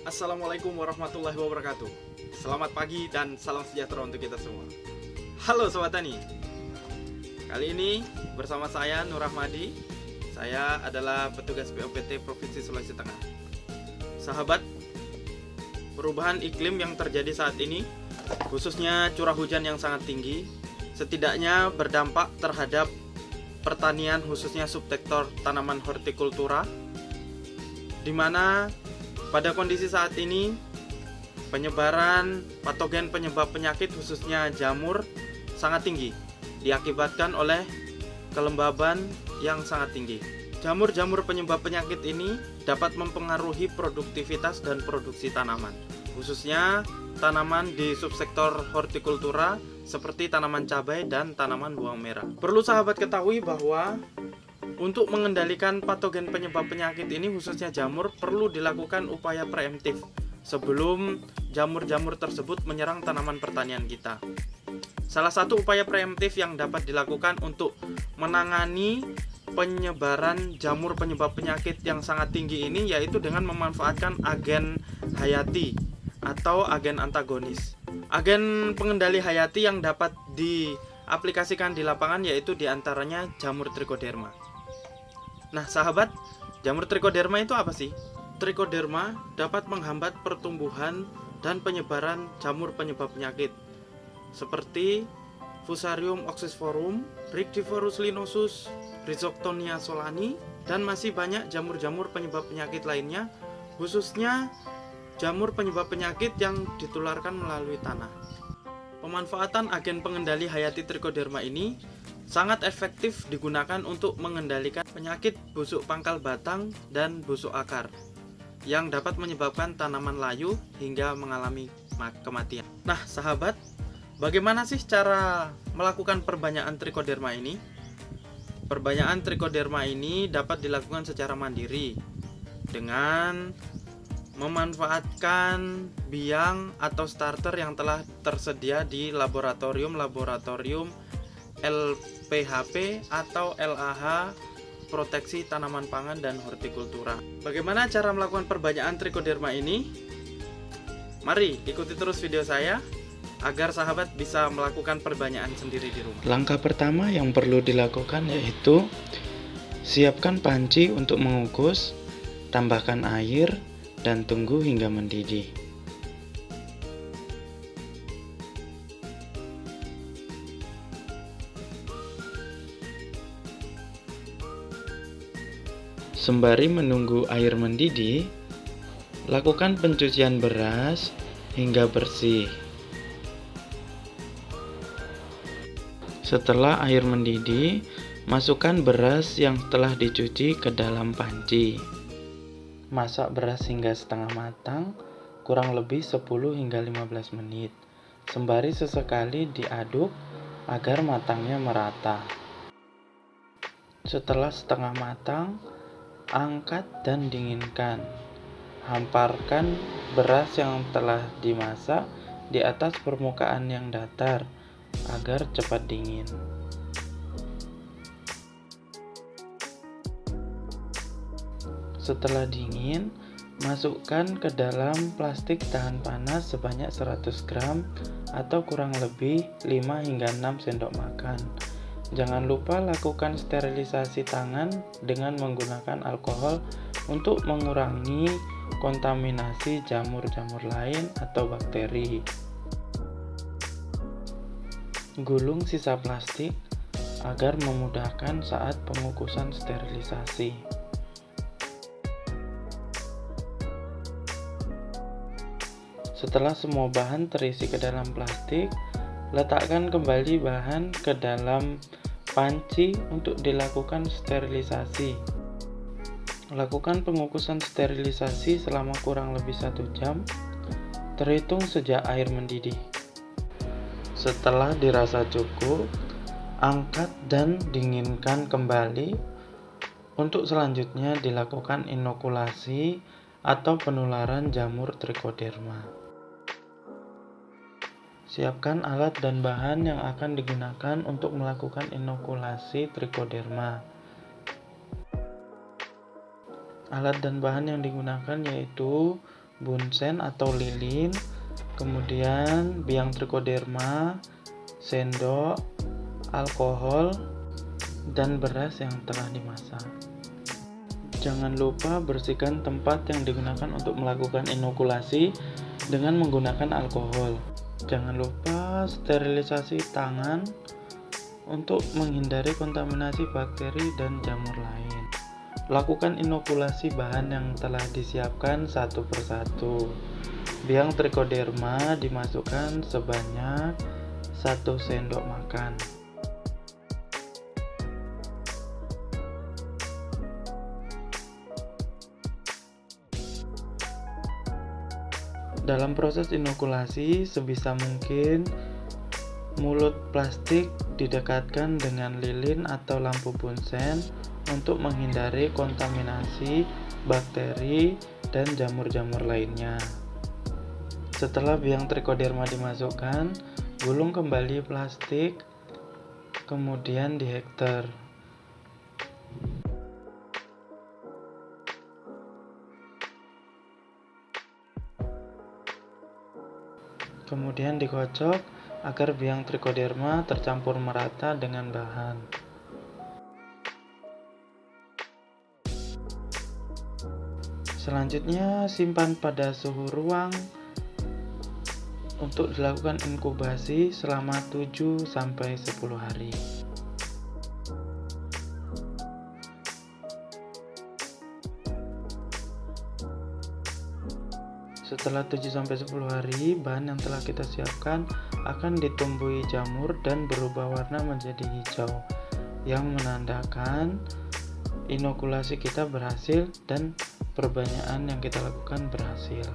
Assalamualaikum warahmatullahi wabarakatuh. Selamat pagi dan salam sejahtera untuk kita semua. Halo Sobat Tani. Kali ini bersama saya Nur Rahmadi. Saya adalah petugas POPT Provinsi Sulawesi Tengah. Sahabat, perubahan iklim yang terjadi saat ini, khususnya curah hujan yang sangat tinggi, setidaknya berdampak terhadap pertanian khususnya subsektor tanaman hortikultura, di mana pada kondisi saat ini penyebaran patogen penyebab penyakit khususnya jamur sangat tinggi diakibatkan oleh kelembaban yang sangat tinggi. Jamur-jamur penyebab penyakit ini dapat mempengaruhi produktivitas dan produksi tanaman, khususnya tanaman di subsektor hortikultura seperti tanaman cabai dan tanaman bawang merah. Perlu sahabat ketahui bahwa untuk mengendalikan patogen penyebab penyakit ini khususnya jamur perlu dilakukan upaya preemptif sebelum jamur-jamur tersebut menyerang tanaman pertanian kita. Salah satu upaya preemptif yang dapat dilakukan untuk menangani penyebaran jamur penyebab penyakit yang sangat tinggi ini yaitu dengan memanfaatkan agen hayati atau agen antagonis. Agen pengendali hayati yang dapat diaplikasikan di lapangan yaitu diantaranya jamur trichoderma. Nah sahabat, jamur trichoderma itu apa sih? Trichoderma dapat menghambat pertumbuhan dan penyebaran jamur penyebab penyakit seperti Fusarium oxysporum, Rhizopterus linosus, Rhizoctonia solani, dan masih banyak jamur-jamur penyebab penyakit lainnya, khususnya jamur penyebab penyakit yang ditularkan melalui tanah. Pemanfaatan agen pengendali hayati trichoderma ini sangat efektif digunakan untuk mengendalikan penyakit busuk pangkal batang dan busuk akar yang dapat menyebabkan tanaman layu hingga mengalami kematian. Nah sahabat, bagaimana sih cara melakukan perbanyakan trichoderma ini? Perbanyakan trichoderma ini dapat dilakukan secara mandiri dengan memanfaatkan biang atau starter yang telah tersedia di laboratorium LPHP atau LAH proteksi tanaman pangan dan hortikultura. Bagaimana cara melakukan perbanyakan trichoderma ini? Mari ikuti terus video saya agar sahabat bisa melakukan perbanyakan sendiri di rumah. Langkah pertama yang perlu dilakukan yaitu siapkan panci untuk mengukus, tambahkan air, dan tunggu hingga mendidih. Sembari menunggu air mendidih, lakukan pencucian beras hingga bersih. Setelah air mendidih, masukkan beras yang telah dicuci ke dalam panci. Masak beras hingga setengah matang, kurang lebih 10 hingga 15 menit. Sembari sesekali diaduk agar matangnya merata. Setelah setengah matang, angkat dan dinginkan. Hamparkan beras yang telah dimasak di atas permukaan yang datar agar cepat dingin. Setelah dingin, masukkan ke dalam plastik tahan panas sebanyak 100 gram atau kurang lebih 5 hingga 6 sendok makan. Jangan lupa lakukan sterilisasi tangan dengan menggunakan alkohol untuk mengurangi kontaminasi jamur-jamur lain atau bakteri. Gulung sisa plastik agar memudahkan saat pengukusan sterilisasi. Setelah semua bahan terisi ke dalam plastik, letakkan kembali bahan ke dalam panci untuk dilakukan sterilisasi. Lakukan pengukusan sterilisasi selama kurang lebih 1 jam, terhitung sejak air mendidih. Setelah dirasa cukup, angkat dan dinginkan kembali. Untuk selanjutnya dilakukan inokulasi atau penularan jamur trichoderma. Siapkan alat dan bahan yang akan digunakan untuk melakukan inokulasi trichoderma. Alat dan bahan yang digunakan yaitu bunsen atau lilin, kemudian biang trichoderma, sendok, alkohol, dan beras yang telah dimasak. Jangan lupa bersihkan tempat yang digunakan untuk melakukan inokulasi dengan menggunakan alkohol. Jangan lupa sterilisasi tangan untuk menghindari kontaminasi bakteri dan jamur lain. Lakukan inokulasi bahan yang telah disiapkan satu persatu. Biang trichoderma dimasukkan sebanyak 1 sendok makan. Dalam proses inokulasi, sebisa mungkin mulut plastik didekatkan dengan lilin atau lampu bunsen untuk menghindari kontaminasi bakteri dan jamur-jamur lainnya. Setelah biang trichoderma dimasukkan, gulung kembali plastik, kemudian dihektar. Kemudian dikocok agar biang trichoderma tercampur merata dengan bahan. Selanjutnya simpan pada suhu ruang untuk dilakukan inkubasi selama 7-10 hari. Setelah 7-10 hari, bahan yang telah kita siapkan akan ditumbuhi jamur dan berubah warna menjadi hijau, yang menandakan inokulasi kita berhasil dan perbanyakan yang kita lakukan berhasil.